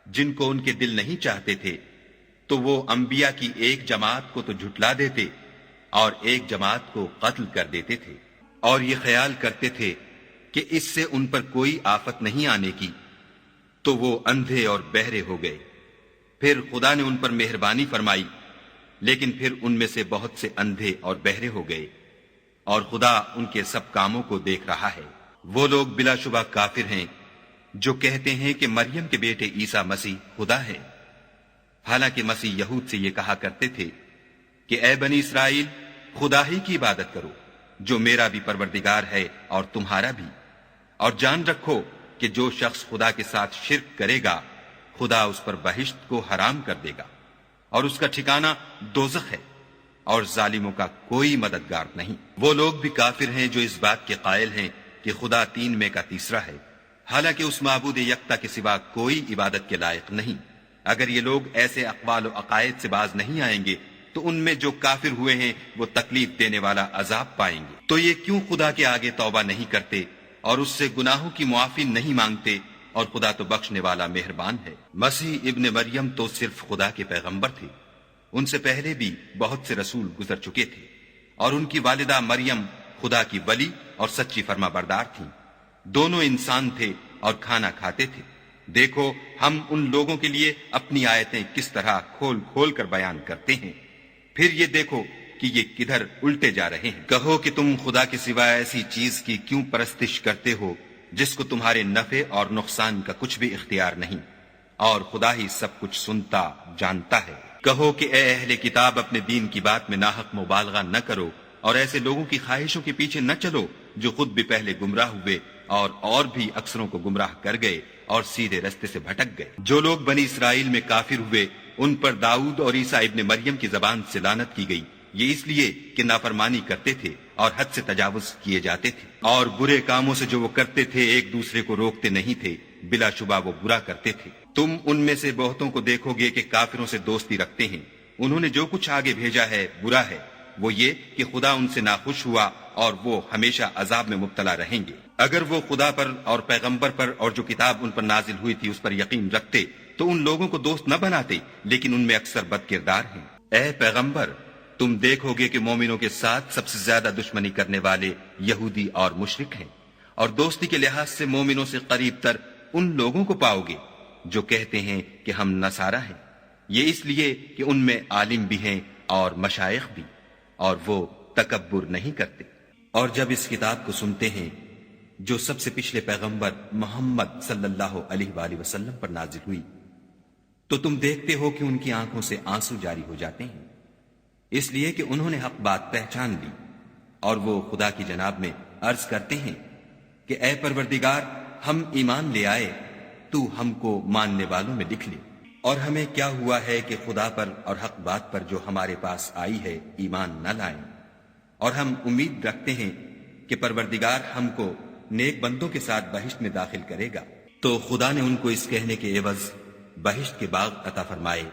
جن کو ان کے دل نہیں چاہتے تھے تو وہ انبیاء کی ایک جماعت کو تو جھٹلا دیتے اور ایک جماعت کو قتل کر دیتے تھے، اور یہ خیال کرتے تھے کہ اس سے ان پر کوئی آفت نہیں آنے کی، تو وہ اندھے اور بہرے ہو گئے۔ پھر خدا نے ان پر مہربانی فرمائی، لیکن پھر ان میں سے بہت سے اندھے اور بہرے ہو گئے، اور خدا ان کے سب کاموں کو دیکھ رہا ہے۔ وہ لوگ بلا شبہ کافر ہیں جو کہتے ہیں کہ مریم کے بیٹے عیسیٰ مسیح خدا ہے، حالانکہ مسیح یہود سے یہ کہا کرتے تھے کہ اے بنی اسرائیل، خدا ہی کی عبادت کرو جو میرا بھی پروردگار ہے اور تمہارا بھی، اور جان رکھو کہ جو شخص خدا کے ساتھ شرک کرے گا خدا اس پر بہشت کو حرام کر دے گا اور اس کا ٹھکانہ دوزخ ہے، اور ظالموں کا کوئی مددگار نہیں۔ وہ لوگ بھی کافر ہیں جو اس بات کے قائل ہیں کہ خدا تین میں کا تیسرا ہے، حالانکہ اس معبود یکتا کے سوا کوئی عبادت کے لائق نہیں۔ اگر یہ لوگ ایسے اقوال و عقائد سے باز نہیں آئیں گے تو ان میں جو کافر ہوئے ہیں وہ تکلیف دینے والا عذاب پائیں گے۔ تو یہ کیوں خدا کے آگے توبہ نہیں کرتے اور اس سے گناہوں کی معافی نہیں مانگتے، اور خدا تو بخشنے والا مہربان ہے۔ مسیح ابن مریم تو صرف خدا کے پیغمبر تھے، ان سے پہلے بھی بہت سے رسول گزر چکے تھے، اور ان کی والدہ مریم خدا کی ولی اور سچی فرما بردار تھیں۔ دونوں انسان تھے اور کھانا کھاتے تھے۔ دیکھو ہم ان لوگوں کے لیے اپنی آیتیں کس طرح کھول کھول کر بیان کرتے ہیں، پھر یہ دیکھو کہ یہ کدھر الٹے جا رہے ہیں۔ کہو کہ تم خدا کے سوا ایسی چیز کی کیوں پرستش کرتے ہو جس کو تمہارے نفع اور نقصان کا کچھ بھی اختیار نہیں، اور خدا ہی سب کچھ سنتا جانتا ہے۔ کہو کہ اے اہل کتاب، اپنے دین کی بات میں ناحق مبالغہ نہ کرو اور ایسے لوگوں کی خواہشوں کے پیچھے نہ چلو جو خود بھی پہلے گمراہ ہوئے اور بھی اکثروں کو گمراہ کر گئے اور سیدھے رستے سے بھٹک گئے۔ جو لوگ بنی اسرائیل میں کافر ہوئے ان پر داؤد اور عیسیٰ ابن مریم کی زبان سے لعنت کی گئی، یہ اس لیے کہ نافرمانی کرتے تھے اور حد سے تجاوز کیے جاتے تھے، اور برے کاموں سے جو وہ کرتے تھے ایک دوسرے کو روکتے نہیں تھے، بلا شبہ وہ برا کرتے تھے۔ تم ان میں سے بہتوں کو دیکھو گے کہ کافروں سے دوستی رکھتے ہیں، انہوں نے جو کچھ آگے بھیجا ہے برا ہے، وہ یہ کہ خدا ان سے ناخوش ہوا اور وہ ہمیشہ عذاب میں مبتلا رہیں گے۔ اگر وہ خدا پر اور پیغمبر پر اور جو کتاب ان پر نازل ہوئی تھی اس پر یقین رکھتے تو ان لوگوں کو دوست نہ بناتے، لیکن ان میں اکثر بد کردار ہیں۔ اے پیغمبر، تم دیکھو گے کہ مومنوں کے ساتھ سب سے زیادہ دشمنی کرنے والے یہودی اور مشرک ہیں، اور دوستی کے لحاظ سے مومنوں سے قریب تر ان لوگوں کو پاؤ گے جو کہتے ہیں کہ ہم نصارہ ہیں، یہ اس لیے کہ ان میں عالم بھی ہیں اور مشائخ بھی، اور وہ تکبر نہیں کرتے۔ اور جب اس کتاب کو سنتے ہیں جو سب سے پچھلے پیغمبر محمد صلی اللہ علیہ وآلہ وسلم پر نازل ہوئی، تو تم دیکھتے ہو کہ ان کی آنکھوں سے آنسو جاری ہو جاتے ہیں، اس لیے کہ انہوں نے حق بات پہچان لی، اور وہ خدا کی جناب میں عرض کرتے ہیں کہ اے پروردگار، ہم ایمان لے آئے، تو ہم کو ماننے والوں میں لکھ لے۔ اور ہمیں کیا ہوا ہے کہ خدا پر اور حق بات پر جو ہمارے پاس آئی ہے ایمان نہ لائیں، اور ہم امید رکھتے ہیں کہ پروردگار ہم کو نیک بندوں کے ساتھ بہشت میں داخل کرے گا۔ تو خدا نے ان کو اس کہنے کے عوض بہشت کے باغ عطا فرمائے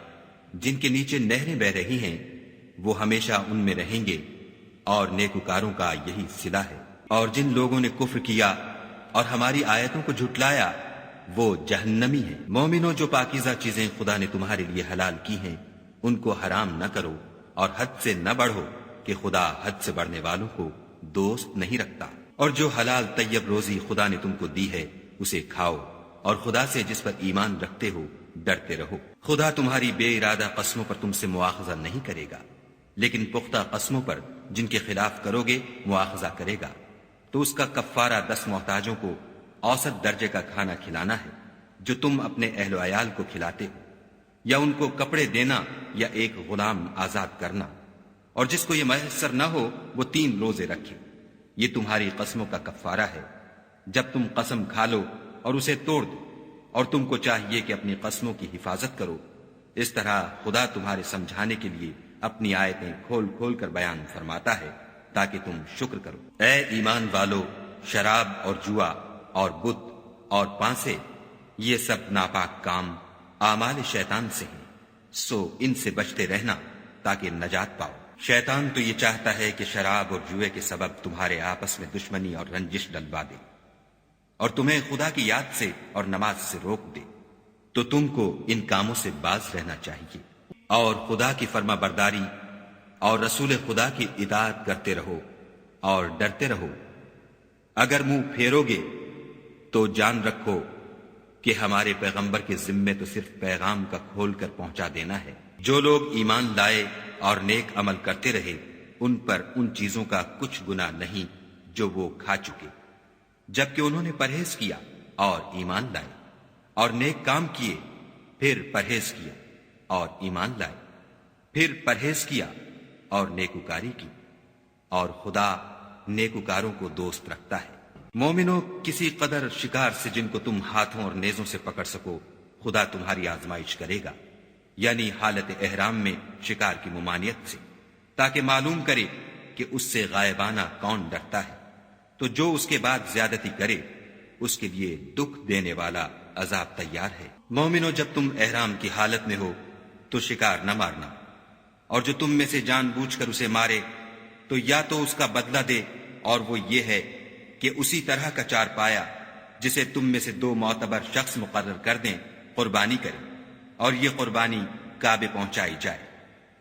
جن کے نیچے نہریں بہ رہی ہیں، وہ ہمیشہ ان میں رہیں گے، اور نیکوکاروں کا یہی صلہ ہے۔ اور جن لوگوں نے کفر کیا اور ہماری آیتوں کو جھٹلایا وہ جہنمی ہیں۔ مومنوں، جو پاکیزہ چیزیں خدا نے تمہارے لیے حلال کی ہیں ان کو حرام نہ کرو، اور حد سے نہ بڑھو کہ خدا حد سے بڑھنے والوں کو دوست نہیں رکھتا۔ اور جو حلال طیب روزی خدا نے تم کو دی ہے اسے کھاؤ، اور خدا سے جس پر ایمان رکھتے ہو ڈرتے رہو۔ خدا تمہاری بے ارادہ قسموں پر تم سے مواخذہ نہیں کرے گا، لیکن پختہ قسموں پر جن کے خلاف کرو گے مواخذہ کرے گا، تو اس کا کفارہ 10 محتاجوں کو اوسط درجے کا کھانا کھلانا ہے جو تم اپنے اہل و عیال کو کھلاتے ہو، یا ان کو کپڑے دینا یا ایک غلام آزاد کرنا، اور جس کو یہ میسر نہ ہو وہ 3 روزے رکھے۔ یہ تمہاری قسموں کا کفارہ ہے جب تم قسم کھا لو اور اسے توڑ دو، اور تم کو چاہیے کہ اپنی قسموں کی حفاظت کرو۔ اس طرح خدا تمہارے سمجھانے کے لیے اپنی آیتیں کھول کھول کر بیان فرماتا ہے تاکہ تم شکر کرو۔ اے ایمان والو، شراب اور جوا اور بت اور پانسے، یہ سب ناپاک کام اعمال شیطان سے ہیں، سو ان سے بچتے رہنا تاکہ نجات پاؤ۔ شیطان تو یہ چاہتا ہے کہ شراب اور جوئے کے سبب تمہارے آپس میں دشمنی اور رنجش ڈلوا دے، اور تمہیں خدا کی یاد سے اور نماز سے روک دے، تو تم کو ان کاموں سے باز رہنا چاہیے، اور خدا کی فرما برداری اور رسول خدا کی اطاعت کرتے رہو اور ڈرتے رہو۔ اگر منہ پھیرو گے تو جان رکھو کہ ہمارے پیغمبر کے ذمے تو صرف پیغام کا کھول کر پہنچا دینا ہے۔ جو لوگ ایمان لائے اور نیک عمل کرتے رہے ان پر ان چیزوں کا کچھ گناہ نہیں جو وہ کھا چکے، جبکہ انہوں نے پرہیز کیا اور ایمان لائے، اور نیک کام کیے، پھر پرہیز کیا اور ایمان لائے، پھر پرہیز کیا اور نیکوکاری کی، اور خدا نیکوکاروں کو دوست رکھتا ہے۔ مومنو، کسی قدر شکار سے جن کو تم ہاتھوں اور نیزوں سے پکڑ سکو خدا تمہاری آزمائش کرے گا، یعنی حالت احرام میں شکار کی ممانعت سے، تاکہ معلوم کرے کہ اس سے غائبانہ کون ڈرتا ہے، تو جو اس کے بعد زیادتی کرے اس کے لیے دکھ دینے والا عذاب تیار ہے۔ مومنو، جب تم احرام کی حالت میں ہو تو شکار نہ مارنا، اور جو تم میں سے جان بوجھ کر اسے مارے تو یا تو اس کا بدلہ دے، اور وہ یہ ہے کہ اسی طرح کا چار پایا جسے تم میں سے 2 معتبر شخص مقرر کر دیں قربانی کرے، اور یہ قربانی کعبے پہنچائی جائے،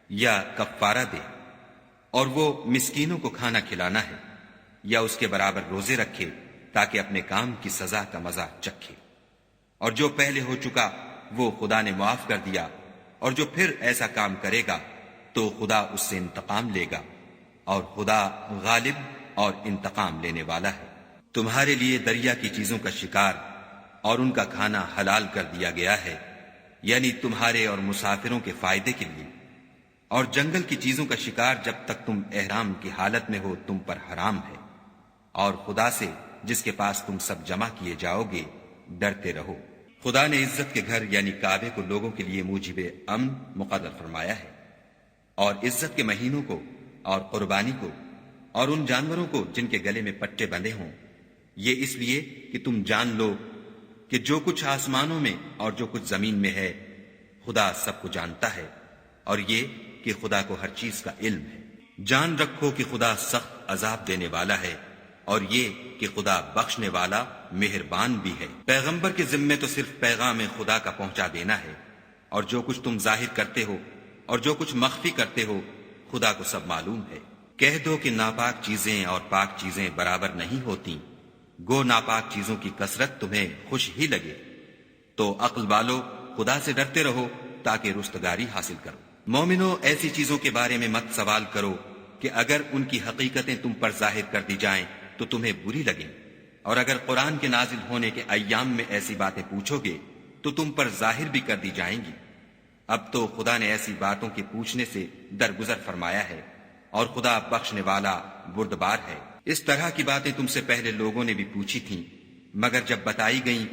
یا کفارہ دے، اور وہ مسکینوں کو کھانا کھلانا ہے، یا اس کے برابر روزے رکھے تاکہ اپنے کام کی سزا کا مزہ چکھے۔ اور جو پہلے ہو چکا وہ خدا نے معاف کر دیا، اور جو پھر ایسا کام کرے گا تو خدا اس سے انتقام لے گا، اور خدا غالب اور انتقام لینے والا ہے۔ تمہارے لیے دریا کی چیزوں کا شکار اور ان کا کھانا حلال کر دیا گیا ہے، یعنی تمہارے اور مسافروں کے فائدے کے لیے، اور جنگل کی چیزوں کا شکار جب تک تم احرام کی حالت میں ہو تم پر حرام ہے، اور خدا سے جس کے پاس تم سب جمع کیے جاؤ گے ڈرتے رہو۔ خدا نے عزت کے گھر یعنی کعبے کو لوگوں کے لیے موجب امن مقرر فرمایا ہے، اور عزت کے مہینوں کو اور قربانی کو اور ان جانوروں کو جن کے گلے میں پٹے بندھے ہوں، یہ اس لیے کہ تم جان لو کہ جو کچھ آسمانوں میں اور جو کچھ زمین میں ہے خدا سب کو جانتا ہے، اور یہ کہ خدا کو ہر چیز کا علم ہے۔ جان رکھو کہ خدا سخت عذاب دینے والا ہے، اور یہ کہ خدا بخشنے والا مہربان بھی ہے۔ پیغمبر کے ذمے تو صرف پیغام خدا کا پہنچا دینا ہے، اور جو کچھ تم ظاہر کرتے ہو اور جو کچھ مخفی کرتے ہو خدا کو سب معلوم ہے۔ کہہ دو کہ ناپاک چیزیں اور پاک چیزیں برابر نہیں ہوتی، گو ناپاک چیزوں کی کثرت تمہیں خوش ہی لگے، تو عقل والو خدا سے ڈرتے رہو تاکہ رستگاری حاصل کرو۔ مومنو، ایسی چیزوں کے بارے میں مت سوال کرو کہ اگر ان کی حقیقتیں تم پر ظاہر کر دی جائیں تو تمہیں بری لگیں، اور اگر قرآن کے نازل ہونے کے ایام میں ایسی باتیں پوچھو گے تو تم پر ظاہر بھی کر دی جائیں گی۔ اب تو خدا نے ایسی باتوں کے پوچھنے سے درگزر فرمایا ہے، اور خدا بخشنے والا بردبار ہے۔ اس طرح کی باتیں تم سے پہلے لوگوں نے بھی پوچھی تھیں، مگر جب بتائی گئیں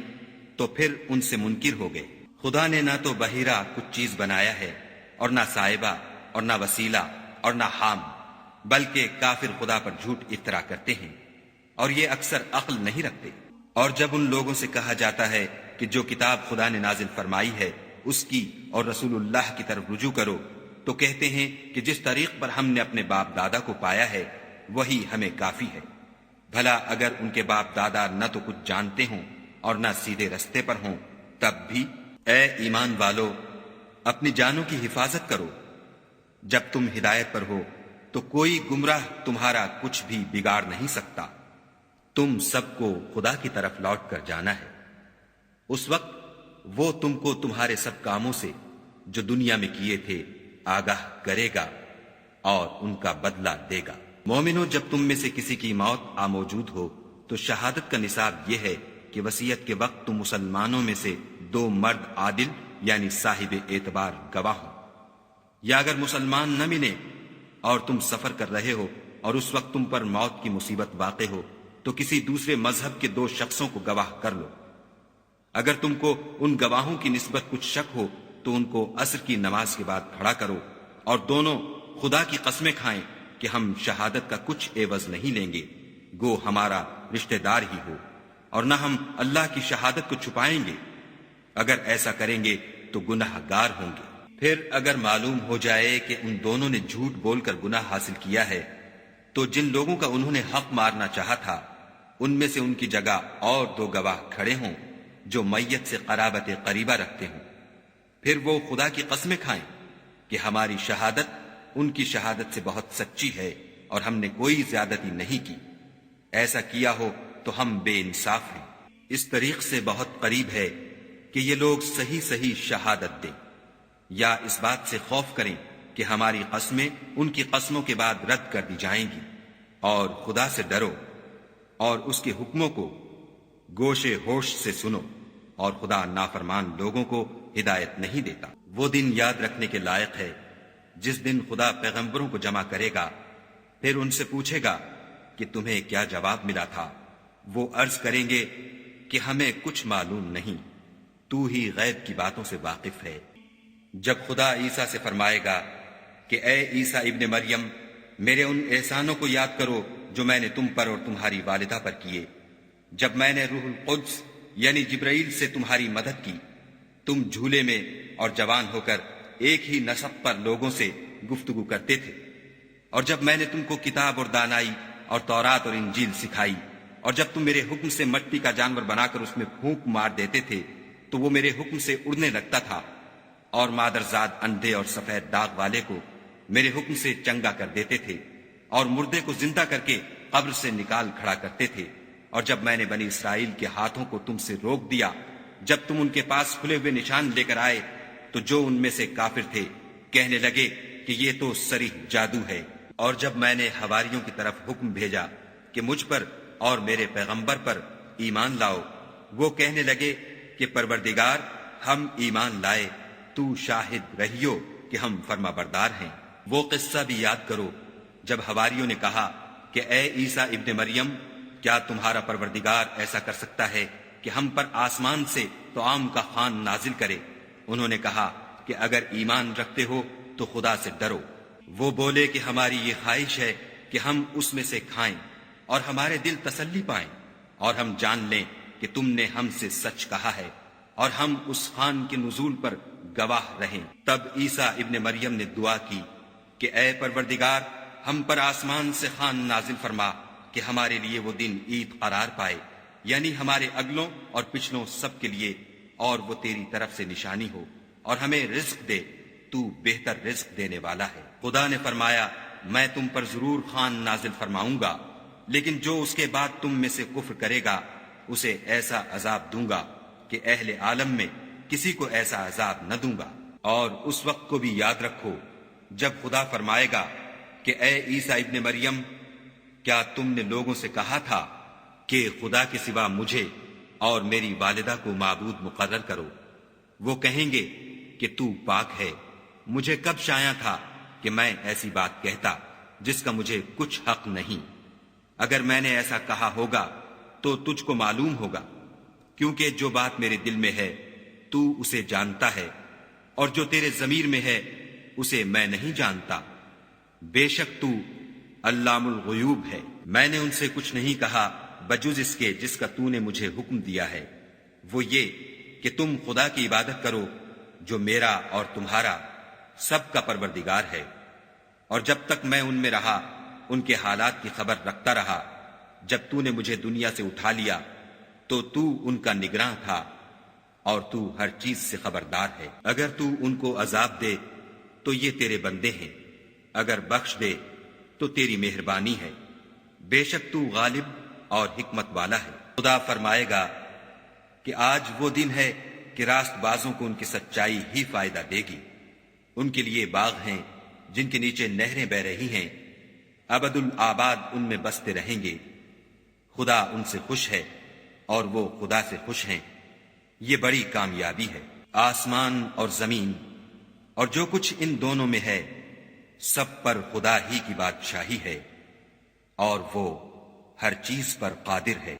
تو پھر ان سے منکر ہو گئے۔ خدا نے نہ تو بحیرہ کچھ چیز بنایا ہے، اور نہ صاحبہ، اور نہ وسیلہ، اور نہ حام، بلکہ کافر خدا پر جھوٹ افطرا کرتے ہیں، اور یہ اکثر عقل نہیں رکھتے۔ اور جب ان لوگوں سے کہا جاتا ہے کہ جو کتاب خدا نے نازل فرمائی ہے اس کی اور رسول اللہ کی طرف رجوع کرو، تو کہتے ہیں کہ جس طریق پر ہم نے اپنے باپ دادا کو پایا ہے وہی ہمیں کافی ہے۔ بھلا اگر ان کے باپ دادا نہ تو کچھ جانتے ہوں اور نہ سیدھے رستے پر ہوں تب بھی، اے ایمان والو، اپنی جانوں کی حفاظت کرو۔ جب تم ہدایت پر ہو تو کوئی گمراہ تمہارا کچھ بھی بگاڑ نہیں سکتا۔ تم سب کو خدا کی طرف لوٹ کر جانا ہے، اس وقت وہ تم کو تمہارے سب کاموں سے جو دنیا میں کیے تھے آگاہ کرے گا اور ان کا بدلہ دے گا۔ مومنو، جب تم میں سے کسی کی موت آ موجود ہو تو شہادت کا نصاب یہ ہے کہ وصیت کے وقت تم مسلمانوں میں سے 2 مرد عادل یعنی صاحب اعتبار گواہ ہوں، یا اگر مسلمان نہ ملے اور تم سفر کر رہے ہو اور اس وقت تم پر موت کی مصیبت واقع ہو تو کسی دوسرے مذہب کے 2 شخصوں کو گواہ کر لو۔ اگر تم کو ان گواہوں کی نسبت کچھ شک ہو تو ان کو عصر کی نماز کے بعد کھڑا کرو، اور دونوں خدا کی قسمیں کھائیں کہ ہم شہادت کا کچھ عوض نہیں لیں گے، گو ہمارا رشتہ دار ہی ہو، اور نہ ہم اللہ کی شہادت کو چھپائیں گے۔ اگر ایسا کریں گے تو گناہ گار ہوں گے۔ پھر اگر معلوم ہو جائے کہ ان دونوں نے جھوٹ بول کر گناہ حاصل کیا ہے تو جن لوگوں کا انہوں نے حق مارنا چاہا تھا ان میں سے ان کی جگہ اور 2 گواہ کھڑے ہوں جو میت سے قرابت قریبہ رکھتے ہوں، پھر وہ خدا کی قسمیں کھائیں کہ ہماری شہادت ان کی شہادت سے بہت سچی ہے اور ہم نے کوئی زیادتی نہیں کی۔ ایسا کیا ہو تو ہم بے انصاف ہیں۔ اس طریق سے بہت قریب ہے کہ یہ لوگ صحیح صحیح شہادت دیں، یا اس بات سے خوف کریں کہ ہماری قسمیں ان کی قسموں کے بعد رد کر دی جائیں گی، اور خدا سے ڈرو اور اس کے حکموں کو گوشے ہوش سے سنو، اور خدا نافرمان لوگوں کو ہدایت نہیں دیتا۔ وہ دن یاد رکھنے کے لائق ہے جس دن خدا پیغمبروں کو جمع کرے گا، پھر ان سے پوچھے گا کہ تمہیں کیا جواب ملا تھا۔ وہ عرض کریں گے کہ ہمیں کچھ معلوم نہیں، تو ہی غیب کی باتوں سے واقف ہے۔ جب خدا عیسیٰ سے فرمائے گا کہ اے عیسیٰ ابن مریم، میرے ان احسانوں کو یاد کرو جو میں نے تم پر اور تمہاری والدہ پر کیے، جب میں نے روح القدس یعنی جبرائیل سے تمہاری مدد کی، تم جھولے میں اور جوان ہو کر ایک ہی نسق پر لوگوں سے گفتگو کرتے تھے، اور جب میں نے تم کو کتاب اور دانائی اور تورات اور انجیل سکھائی، اور جب تم میرے حکم سے مٹی کا جانور بنا کر اس میں پھونک مار دیتے تھے تو وہ میرے حکم سے اڑنے لگتا تھا، اور مادرزاد اندھے اور سفید داغ والے کو میرے حکم سے چنگا کر دیتے تھے، اور مردے کو زندہ کر کے قبر سے نکال کھڑا کرتے تھے، اور جب میں نے بنی اسرائیل کے ہاتھوں کو تم سے روک دیا جب تم ان کے پاس کھلے ہوئے نشان لے کر آئے، تو جو ان میں سے کافر تھے کہنے لگے کہ یہ تو صریح جادو ہے، اور جب میں نے حواریوں کی طرف حکم بھیجا کہ مجھ پر اور میرے پیغمبر پر ایمان لاؤ، وہ کہنے لگے کہ پروردگار ہم ایمان لائے، تو شاہد رہیو کہ ہم فرما بردار ہیں۔ وہ قصہ بھی یاد کرو جب حواریوں نے کہا کہ اے عیسیٰ ابن مریم، کیا تمہارا پروردگار ایسا کر سکتا ہے کہ ہم پر آسمان سے طعام کا خوان نازل کرے؟ انہوں نے کہا کہ اگر ایمان رکھتے ہو تو خدا سے ڈرو۔ وہ بولے کہ ہماری یہ خواہش ہے کہ ہم اس میں سے کھائیں اور ہمارے دل تسلی پائیں، اور ہم جان لیں کہ تم نے ہم سے سچ کہا ہے، اور ہم اس خوان کے نزول پر گواہ رہیں۔ تب عیسیٰ ابن مریم نے دعا کی کہ اے پروردگار، ہم پر آسمان سے خوان نازل فرما کہ ہمارے لیے وہ دن عید قرار پائے، یعنی ہمارے اگلوں اور پچھلوں سب کے لیے، اور وہ تیری طرف سے نشانی ہو، اور ہمیں رزق دے، تو بہتر رزق دینے والا ہے۔ خدا نے فرمایا میں تم پر ضرور خوان نازل فرماؤں گا، لیکن جو اس کے بعد تم میں سے کفر کرے گا اسے ایسا عذاب دوں گا کہ اہل عالم میں کسی کو ایسا عذاب نہ دوں گا۔ اور اس وقت کو بھی یاد رکھو جب خدا فرمائے گا کہ اے عیسیٰ ابن مریم، کیا تم نے لوگوں سے کہا تھا کہ خدا کے سوا مجھے اور میری والدہ کو معبود مقرر کرو؟ وہ کہیں گے کہ تو پاک ہے، مجھے کب شایع تھا کہ میں ایسی بات کہتا جس کا مجھے کچھ حق نہیں۔ اگر میں نے ایسا کہا ہوگا تو تجھ کو معلوم ہوگا، کیونکہ جو بات میرے دل میں ہے تو اسے جانتا ہے، اور جو تیرے ضمیر میں ہے اسے میں نہیں جانتا۔ بے شک تو علام الغیوب ہے۔ میں نے ان سے کچھ نہیں کہا بجز اس کے جس کا تو نے مجھے حکم دیا ہے، وہ یہ کہ تم خدا کی عبادت کرو جو میرا اور تمہارا سب کا پروردگار ہے۔ اور جب تک میں ان میں رہا ان کے حالات کی خبر رکھتا رہا۔ جب تو نے مجھے دنیا سے اٹھا لیا تو تو ان کا نگراں تھا، اور تو ہر چیز سے خبردار ہے۔ اگر تو ان کو عذاب دے تو یہ تیرے بندے ہیں، اگر بخش دے تو تیری مہربانی ہے، بے شک تو غالب اور حکمت والا ہے۔ خدا فرمائے گا کہ آج وہ دن ہے کہ راست بازوں کو ان کی سچائی ہی فائدہ دے گی۔ ان کے لیے باغ ہیں جن کے نیچے نہریں بہ رہی ہیں، ابد الآباد ان میں بستے رہیں گے۔ خدا ان سے خوش ہے اور وہ خدا سے خوش ہیں، یہ بڑی کامیابی ہے۔ آسمان اور زمین اور جو کچھ ان دونوں میں ہے سب پر خدا ہی کی بادشاہی ہے، اور وہ ہر چیز پر قادر ہے۔